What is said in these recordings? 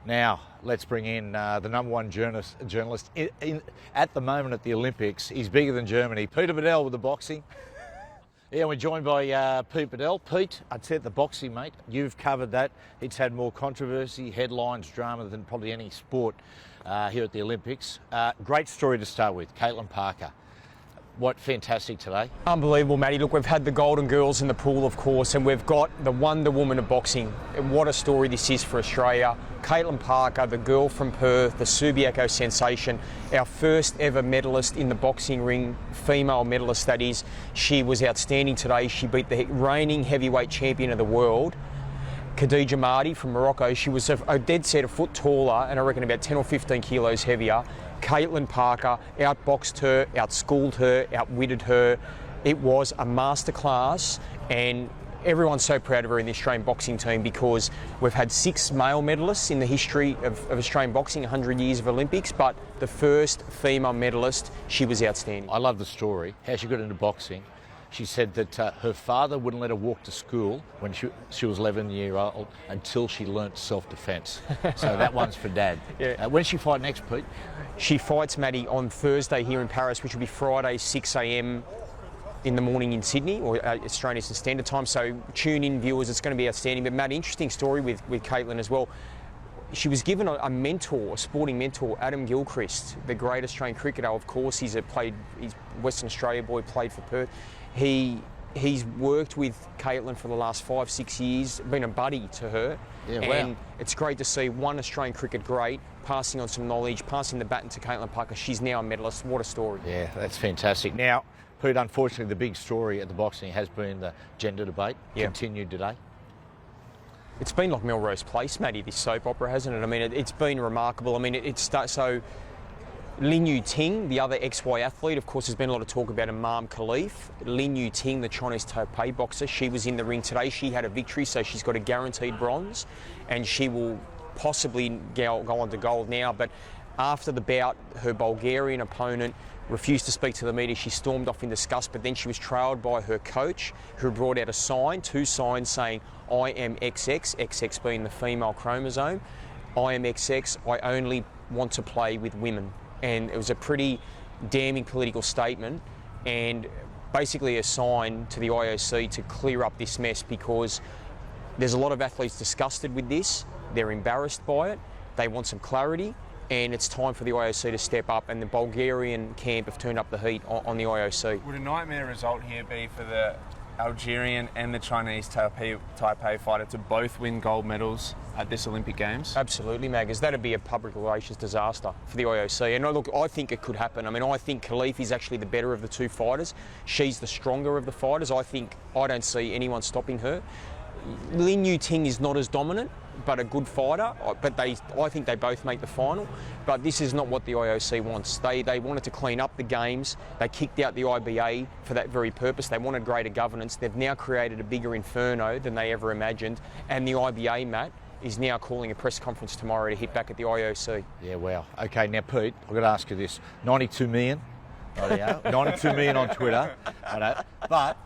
Now, let's bring in the number one journalist at the moment at the Olympics. He's bigger than Germany. Peter Badel with the boxing. Yeah, we're joined by Peter Badel. Pete, I'd say the boxing, mate. You've covered that. It's had more controversy, headlines, drama than probably any sport here at the Olympics. Great story to start with, Caitlyn Parker. What fantastic today. Unbelievable, Matty. Look, we've had the Golden Girls in the pool, of course, and we've got the Wonder Woman of boxing. And what a story this is for Australia. Caitlyn Parker, the girl from Perth, the Subiaco sensation, our first ever medalist in the boxing ring, female medalist that is. She was outstanding today. She beat the reigning heavyweight champion of the world, Khadija Mahdi from Morocco. She was a dead set a foot taller and I reckon about 10 or 15 kilos heavier. Caitlyn Parker outboxed her, outschooled her, outwitted her. It was a masterclass, and everyone's so proud of her in the Australian boxing team because we've had 6 male medalists in the history of Australian boxing, 100 years of Olympics, but the first female medalist, she was outstanding. I love the story, how she got into boxing. She said that her father wouldn't let her walk to school when she was 11 years old until she learnt self-defence. So that one's for Dad. Yeah. When does she fight next, Pete? She fights, Maddie, on Thursday here in Paris, which will be Friday, 6 a.m. in the morning in Sydney, or Australian Eastern Standard Time. So tune in, viewers. It's going to be outstanding. But, Matt, interesting story with Caitlyn as well. She was given a mentor, a sporting mentor, Adam Gilchrist, the great Australian cricketer. Of course, he's Western Australia boy, played for Perth. He's worked with Caitlyn for the last 5-6 years, been a buddy to her. Yeah, and wow. It's great to see one Australian cricket great passing on some knowledge, passing the baton to Caitlyn Parker. She's now a medalist. What a story. Yeah, that's fantastic. Now, Pete, unfortunately, the big story at the boxing has been the gender debate, continued today. It's been like Melrose Place, Matty, this soap opera, hasn't it? I mean, it's been remarkable. I mean, so Lin Yu-ting, the other ex-Y athlete, of course, there's been a lot of talk about Imam Khalif. Lin Yu-ting, the Chinese Taipei boxer, she was in the ring today. She had a victory, so she's got a guaranteed bronze, and she will possibly go on to gold now. But after the bout, her Bulgarian opponent refused to speak to the media. She stormed off in disgust, but then she was trailed by her coach, who brought out a sign, 2 signs saying, "I am XX," XX being the female chromosome. "I am XX, I only want to play with women." And it was a pretty damning political statement and basically a sign to the IOC to clear up this mess, because there's a lot of athletes disgusted with this. They're embarrassed by it. They want some clarity, and it's time for the IOC to step up, and the Bulgarian camp have turned up the heat on the IOC. Would a nightmare result here be for the Algerian and the Chinese Taipei fighter to both win gold medals at this Olympic Games? Absolutely, Maggers. That'd be a public relations disaster for the IOC. And look, I think it could happen. I mean, I think Khalif is actually the better of the 2 fighters. She's the stronger of the fighters. I don't see anyone stopping her. Lin Yu-ting is not as dominant, but a good fighter. But I think they both make the final. But this is not what the IOC wants. They wanted to clean up the games. They kicked out the IBA for that very purpose. They wanted greater governance. They've now created a bigger inferno than they ever imagined. And the IBA, Matt, is now calling a press conference tomorrow to hit back at the IOC. Yeah, wow. Okay, now, Pete, I've got to ask you this. 92 million. 92 million on Twitter. But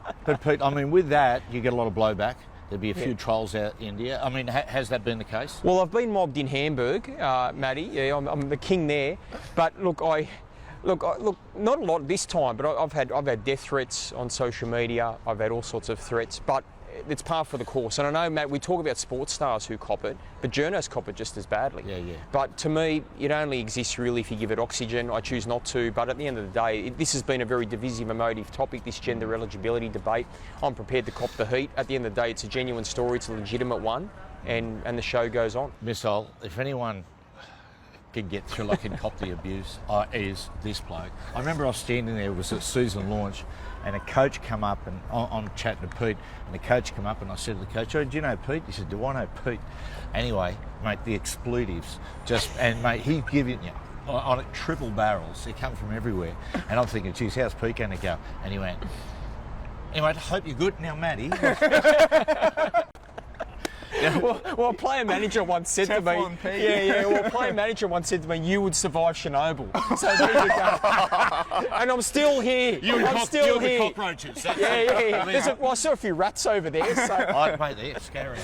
Pete, I mean, with that, you get a lot of blowback. There'd be a few trolls out in India. I mean, has that been the case? Well, I've been mobbed in Hamburg, Matty. Yeah, I'm the king there. But look, not a lot this time. But I've had death threats on social media. I've had all sorts of threats. But it's par for the course. And I know, Matt, we talk about sports stars who cop it, but journos cop it just as badly. Yeah. But to me, it only exists really if you give it oxygen. I choose not to, but at the end of the day, this has been a very divisive, emotive topic, this gender eligibility debate. I'm prepared to cop the heat. At the end of the day, it's a genuine story, it's a legitimate one, and the show goes on. Missile, if anyone can get through, like, can cop the abuse, is this bloke. I remember I was standing there, it was at Susan launch, and a coach come up, and I'm chatting to Pete, and the coach come up, and I said to the coach, "Oh, do you know Pete?" He said, "Do I know Pete?" Anyway, mate, the expletives, and mate, he's giving you on it triple barrels. They come from everywhere, and I'm thinking, geez, how's Pete going to go? And he went, "Anyway, I hope you're good now, Matty." Well, a player manager once said to me, Teflon Pete. well, a player manager once said to me, you would survive Chernobyl. So there you go. And I'm still here. I'm still the here. cockroaches. That's Yeah. I saw a few rats over there. So. Oh, mate, they're scattering.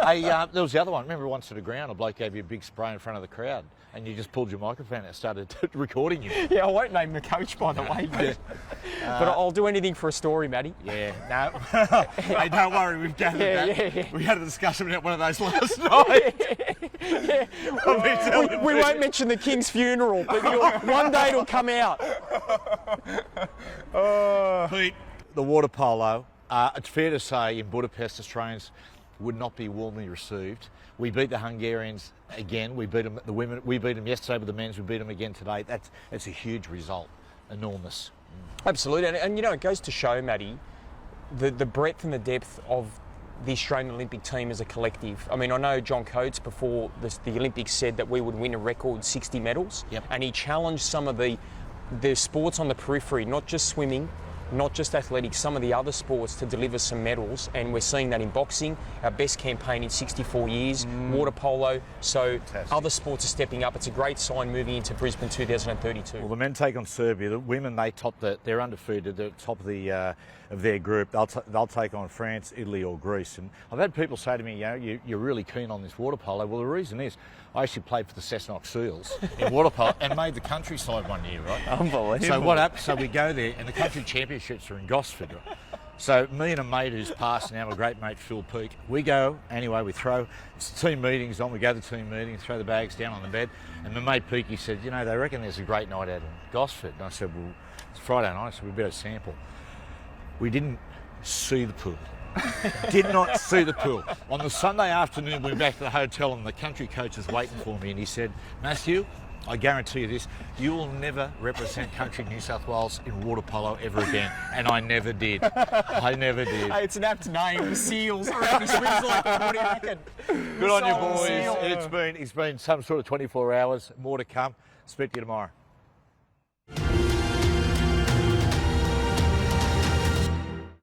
Hey, there was the other one. Remember once at the ground, a bloke gave you a big spray in front of the crowd and you just pulled your microphone out and started recording you. Yeah, I won't name the coach, by the way. But I'll do anything for a story, Matty. Yeah, no. Hey, don't worry, we've gathered that. Yeah. We had a discussion about one of those last night. We won't mention the King's funeral, but one day it'll come out. Pete, the water polo, it's fair to say in Budapest, Australians would not be warmly received. We beat the Hungarians again. We beat them, the women. We beat them yesterday with the men's. We beat them again today. That's a huge result, enormous. Absolutely, and it goes to show, Matty, the breadth and the depth of the Australian Olympic team as a collective. I mean, I know John Coates before the Olympics said that we would win a record 60 medals, and he challenged some of the sports on the periphery, not just swimming, not just athletics, some of the other sports to deliver some medals, and we're seeing that in boxing, our best campaign in 64 years, water polo, so Fantastic. Other sports are stepping up. It's a great sign moving into Brisbane 2032. Well, the men take on Serbia. The women, they're undefeated. They're at the top of their group. They'll take on France, Italy, or Greece. And I've had people say to me, you're really keen on this water polo. Well, the reason is I actually played for the Cessnock Seals in water polo and made the countryside one year, right? Unbelievable. So what happens? So we go there, and the country championships are in Gosford. Right? So me and a mate who's passed now, my great mate Phil Peake, we go, anyway, we throw, it's team meetings on, we go to team meetings, throw the bags down on the bed, and my mate Peake, he said, they reckon there's a great night out in Gosford. And I said, well, it's Friday night, so we better sample. We didn't see the pool. Did not see the pool. On the Sunday afternoon, we went back to the hotel and the country coach was waiting for me, and he said, Matthew, I guarantee you this, you will never represent country New South Wales in water polo ever again. And I never did. I never did. Hey, it's an apt name, the Seals. I reckon he swims like them. What do you reckon? Good on you, Solid boys. seal. It's been some sort of 24 hours. More to come. Speak to you tomorrow.